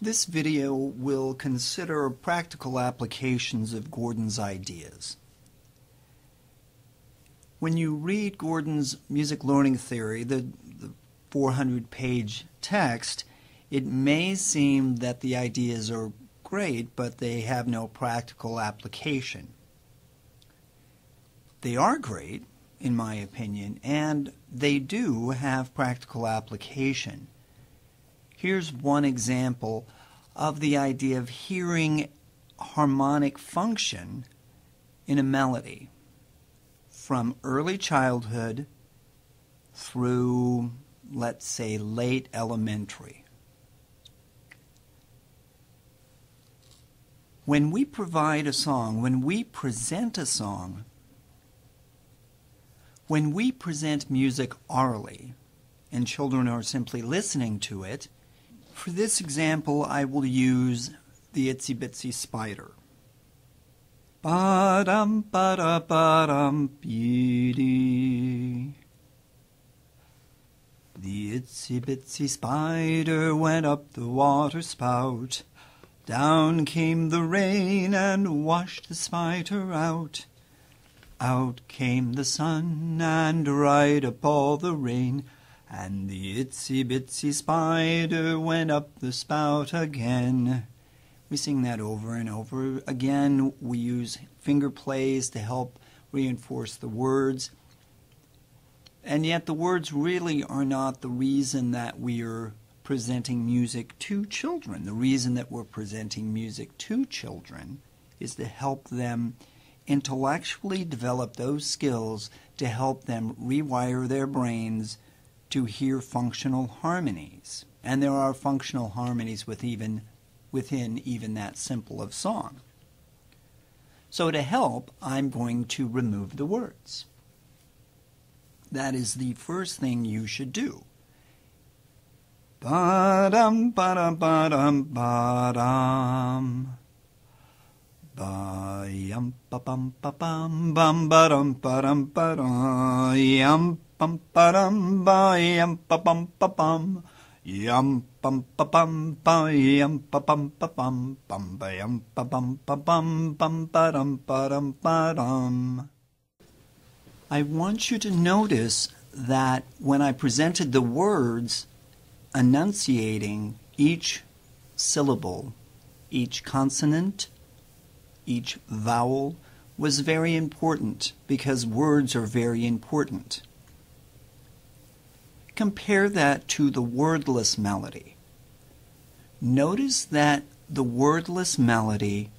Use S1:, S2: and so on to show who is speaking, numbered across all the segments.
S1: This video will consider practical applications of Gordon's ideas. When you read Gordon's music learning theory, the 400-page text, it may seem that the ideas are great, but they have no practical application. They are great, in my opinion, and they do have practical application. Here's one example of the idea of hearing harmonic function in a melody from early childhood through, let's say, late elementary. When we provide a song, when we present a song, when we present music orally, and children are simply listening to it, for this example I will use the Itsy Bitsy Spider. Ba-dum, ba-da, ba-dum, be-dee. The itsy bitsy spider went up the water spout. Down came the rain and washed the spider out. Out came the sun and dried up all the rain, and the itsy bitsy spider went up the spout again. We sing that over and over again. We use finger plays to help reinforce the words. And yet the words really are not the reason that we are presenting music to children. The reason that we're presenting music to children is to help them intellectually develop those skills to help them rewire their brains to hear functional harmonies. And there are functional harmonies within even that simple of song. So to help, I'm going to remove the words. That is the first thing you should do. Ba-dum, ba-dum, ba-dum, ba-dum. Ba-yum, ba-bum, ba-bum, bum, ba-dum, ba-dum, ba-dum. Yum, bum, ba-dum, ba-yum, ba-bum, ba-bum. Yum, bum, ba-bum, ba-yum, ba-bum, ba-bum, bum, ba-yum, ba-bum, ba-bum, bum, ba-dum, ba-dum, ba-dum. I want you to notice that when I presented the words, enunciating each syllable, each consonant, each vowel was very important because words are very important. Compare that to the wordless melody. Notice that the wordless melody,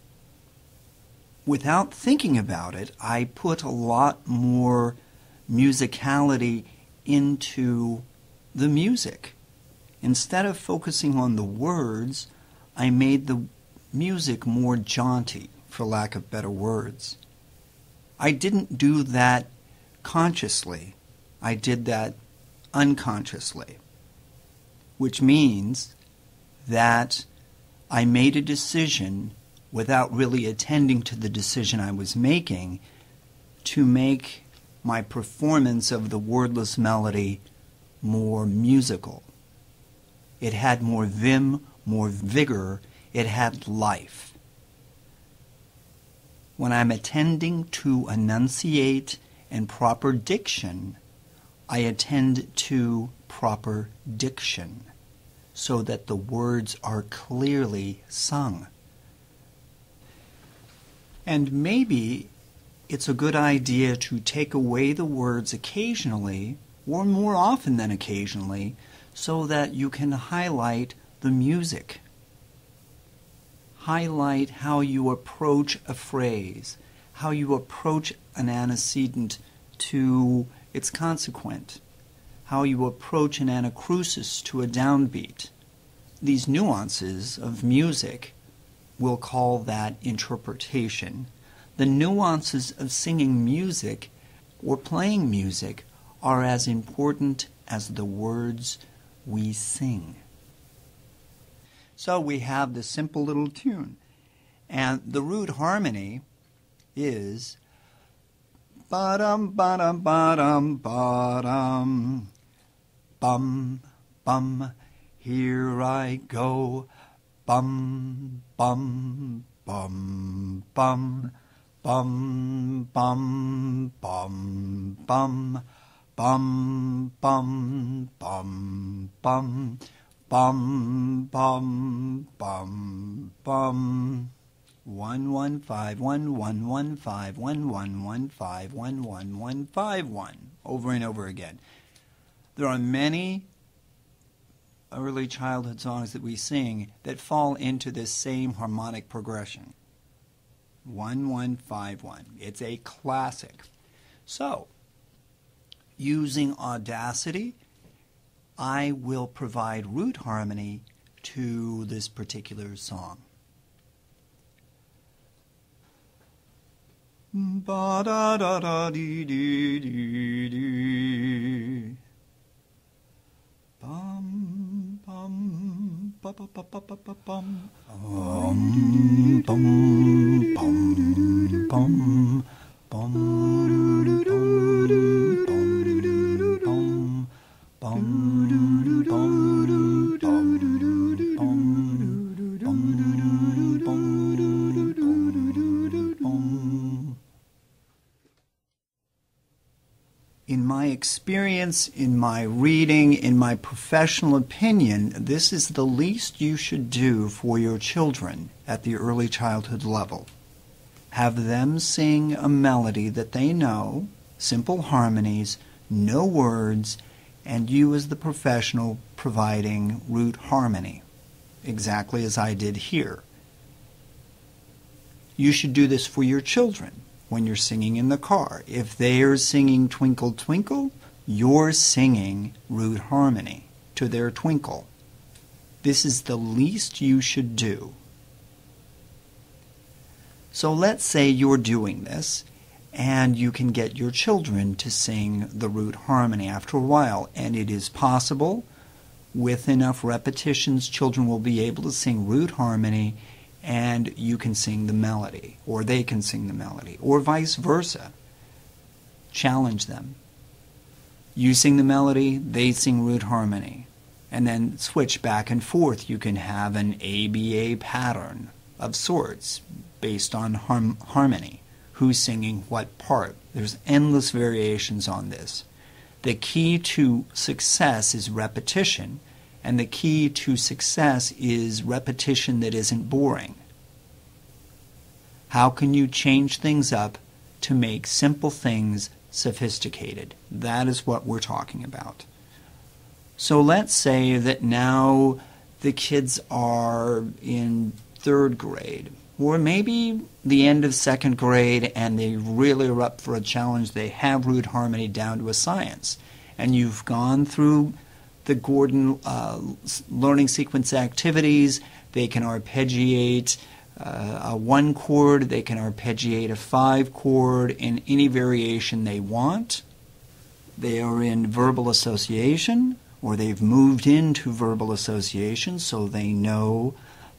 S1: without thinking about it, I put a lot more musicality into the music. Instead of focusing on the words, I made the music more jaunty, for lack of better words. I didn't do that consciously. I did that unconsciously, which means that I made a decision without really attending to the decision I was making to make my performance of the wordless melody more musical. It had more vim, more vigor, it had life. When I'm attending to enunciate and proper diction, I attend to proper diction so that the words are clearly sung. And maybe it's a good idea to take away the words occasionally, or more often than occasionally, so that you can highlight the music. Highlight how you approach a phrase, how you approach an antecedent to its consequent, how you approach an anacrusis to a downbeat. These nuances of music, we'll call that interpretation. The nuances of singing music or playing music are as important as the words we sing. So we have this simple little tune, and the root harmony is ba-dum, ba-dum, ba-dum, ba-dum, bum, bum, here I go, bum, bum, bum, bum, bum, bum, bum, bum, bum, bum, bum, bum, bum, bum, bum, bum. 1-1-5-1-1-1-5-1-1-1-5-1-1-1-5-1, over and over again. There are many early childhood songs that we sing that fall into this same harmonic progression. 1-1-5-1. It's a classic. So, using Audacity, I will provide root harmony to this particular song. Ba da da da dee dee dee dee. Bum bum ba ba ba ba ba ba bum. Bum bum bum bum bum bum bum In my experience, in my reading, in my professional opinion, this is the least you should do for your children at the early childhood level. Have them sing a melody that they know, simple harmonies, no words, and you as the professional providing root harmony, exactly as I did here. You should do this for your children. When you're singing in the car, if they're singing Twinkle Twinkle, you're singing root harmony to their twinkle. This is the least you should do. So let's say you're doing this and you can get your children to sing the root harmony after a while, and it is possible with enough repetitions children will be able to sing root harmony and you can sing the melody, or they can sing the melody, or vice versa. Challenge them. You sing the melody, they sing root harmony, and then switch back and forth. You can have an ABA pattern of sorts based on harmony. Who's singing what part? There's endless variations on this. The key to success is repetition, and the key to success is repetition that isn't boring. How can you change things up to make simple things sophisticated? That is what we're talking about. So let's say that now the kids are in 3rd grade, or maybe the end of 2nd grade, and they really are up for a challenge. They have root harmony down to a science, and you've gone through the Gordon learning sequence activities. They can arpeggiate a 1 chord, they can arpeggiate a 5 chord in any variation they want. They are in verbal association, or they've moved into verbal association, so they know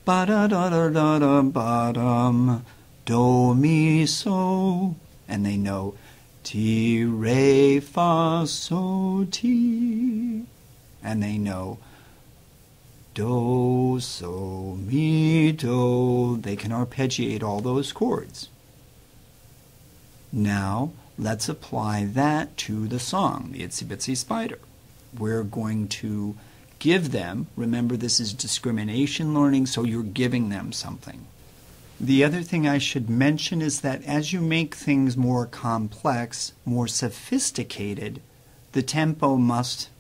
S1: ba-da-da-da-da-da-ba-dum, do, mi, so, and they know ti, re, fa, so, ti. And they know do, so, mi, do. They can arpeggiate all those chords. Now, let's apply that to the song, the Itsy Bitsy Spider. We're going to give them, remember this is discrimination learning, so you're giving them something. The other thing I should mention is that as you make things more complex, more sophisticated, the tempo must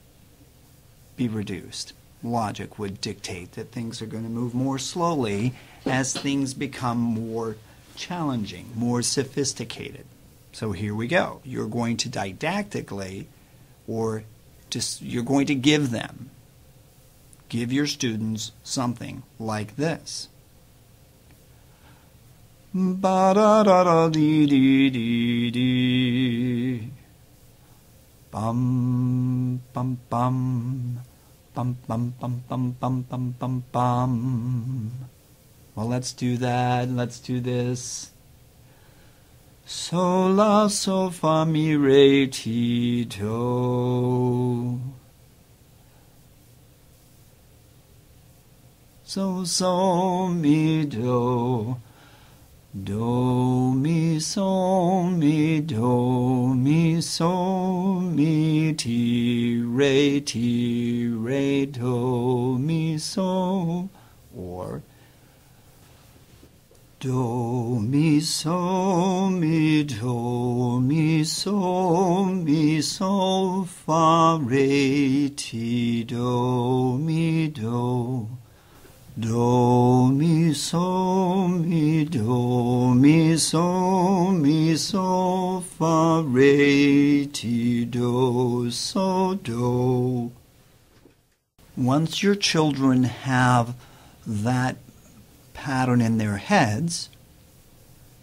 S1: be reduced. Logic would dictate that things are going to move more slowly as things become more challenging, more sophisticated. So here we go. You're going to didactically, or just you're going to give your students something like this. Ba da da da dee dee dee dee. Bum bum bum. Bum bum bum bum bum bum bum bum. Well, let's do that. Let's do this. So la so fa mi re ti do. so, mi, do. Do, mi, so, mi, do, mi, so, mi, ti, re, do, mi, so. Or do, mi, so, mi, do, mi, so, fa, re, ti, do, mi, do. Do, mi, so, mi, do, mi, so, fa, re, ti, do, so, do. Once your children have that pattern in their heads,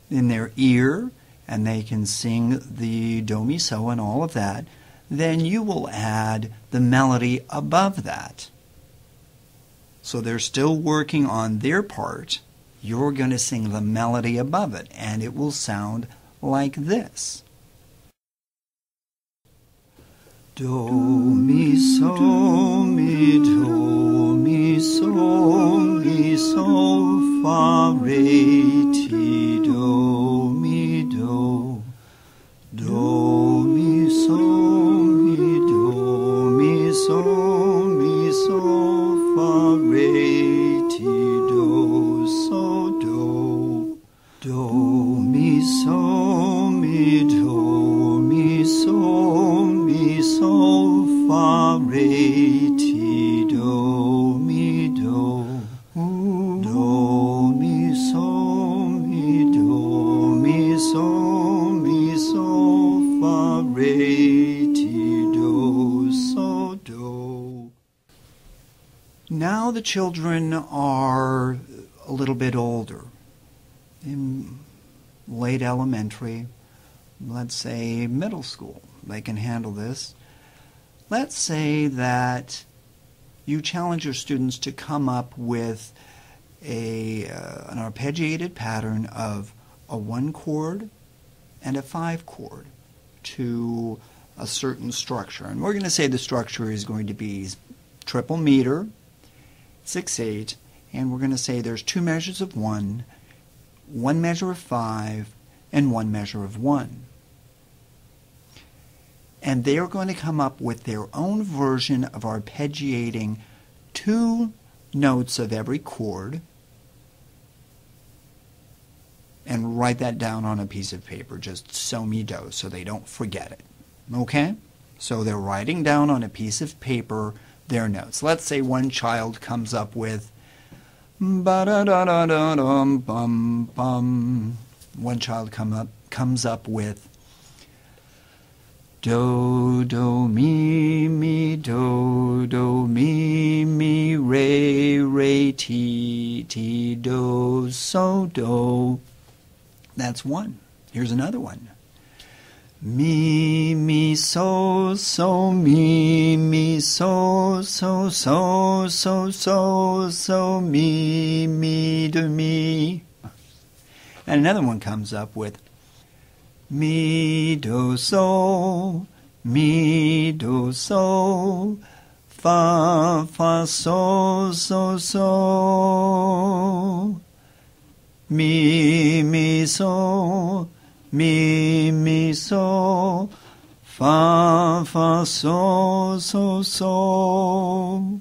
S1: in their ear, and they can sing the do, mi, so, and all of that, then you will add the melody above that. So they're still working on their part. You're going to sing the melody above it, and it will sound like this. Do, mi, so, mi, do, mi, so, fa, re, ti, do, mi, do. Do, mi, so, mi, do, mi, so, fa, re, ti, do, so, do. Do, mi, so, mi, do, mi, so, fa, re, ti, do, mi, do. Do, mi, so, mi, do, mi, so, fa, re, ti, do, so, do. Now the children are a little bit older, in late elementary, let's say middle school. They can handle this. Let's say that you challenge your students to come up with an arpeggiated pattern of a 1 chord and a 5 chord to a certain structure. And we're going to say the structure is going to be triple meter, 6/8, and we're going to say there's 2 measures of 1, 1 measure of 5, and 1 measure of 1. And they are going to come up with their own version of arpeggiating 2 notes of every chord and write that down on a piece of paper, just so, mi, do, so they don't forget it. Okay? So they're writing down on a piece of paper their notes. Let's say one child comes up with ba-da-da-da-da-dum-bum-bum. One child comes up with do, do, mi, do, do, mi, re, ti, do, so, do. That's one. Here's another one. Mi, so, mi, so, mi, do, mi. And another one comes up with mi, do, so, fa, so, mi, so, fa, so.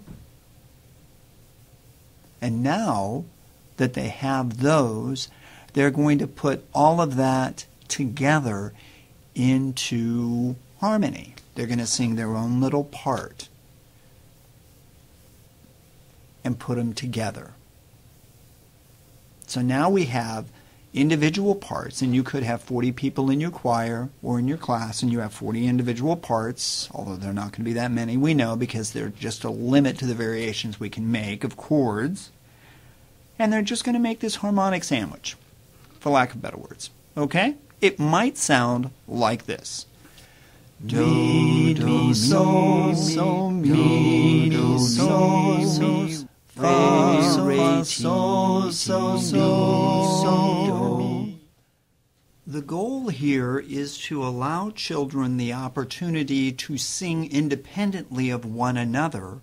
S1: And now that they have those, they're going to put all of that together into harmony. They're going to sing their own little part and put them together. So now we have individual parts, and you could have 40 people in your choir or in your class, and you have 40 individual parts, although they're not going to be that many, we know, because they're just a limit to the variations we can make of chords. And they're just going to make this harmonic sandwich, for lack of better words. Okay? It might sound like this. Do, mi, so, mi, do, so, fa, re, so, do. The goal here is to allow children the opportunity to sing independently of one another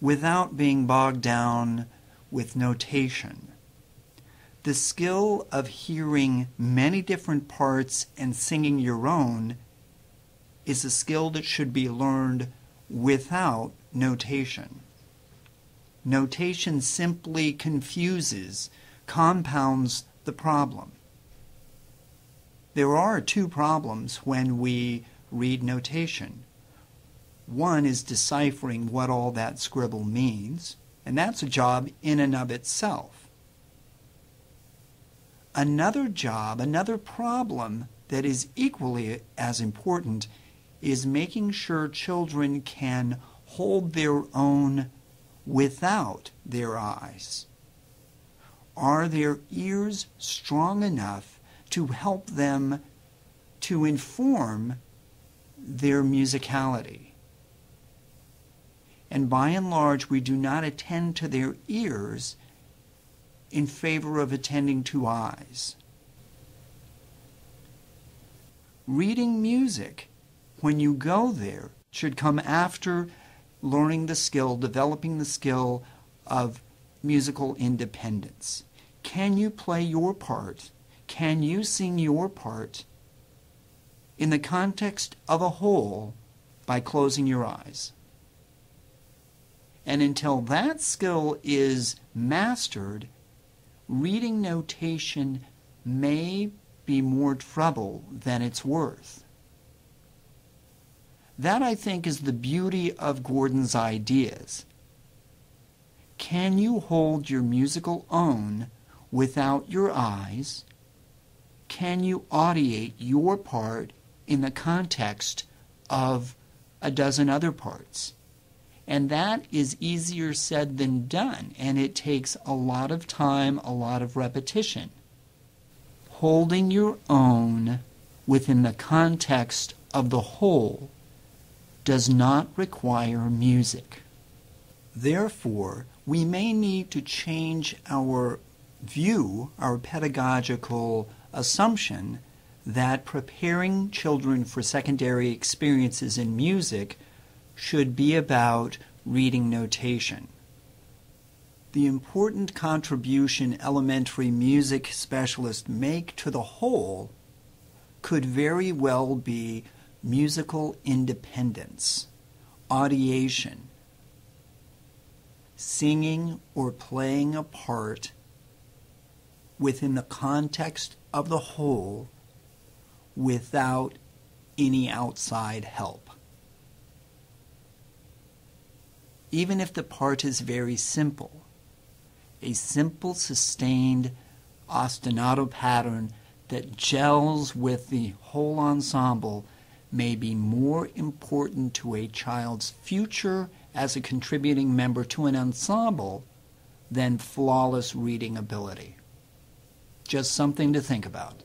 S1: without being bogged down with notation. The skill of hearing many different parts and singing your own is a skill that should be learned without notation. Notation simply confuses, compounds the problem. There are two problems when we read notation. One is deciphering what all that scribble means, and that's a job in and of itself. Another job, another problem that is equally as important is making sure children can hold their own without their eyes. Are their ears strong enough to help them to inform their musicality? And by and large, we do not attend to their ears in favor of attending to eyes. Reading music, when you go there, should come after learning the skill, developing the skill of musical independence. Can you play your part? Can you sing your part in the context of a whole by closing your eyes? And until that skill is mastered, reading notation may be more trouble than it's worth. That, I think, is the beauty of Gordon's ideas. Can you hold your musical own without your eyes? Can you audiate your part in the context of a dozen other parts? And that is easier said than done, and it takes a lot of time, a lot of repetition. Holding your own within the context of the whole does not require music. Therefore, we may need to change our view, our pedagogical assumption that preparing children for secondary experiences in music should be about reading notation. The important contribution elementary music specialists make to the whole could very well be musical independence, audiation, singing or playing a part within the context of the whole without any outside help. Even if the part is very simple, a simple sustained ostinato pattern that gels with the whole ensemble may be more important to a child's future as a contributing member to an ensemble than flawless reading ability. Just something to think about.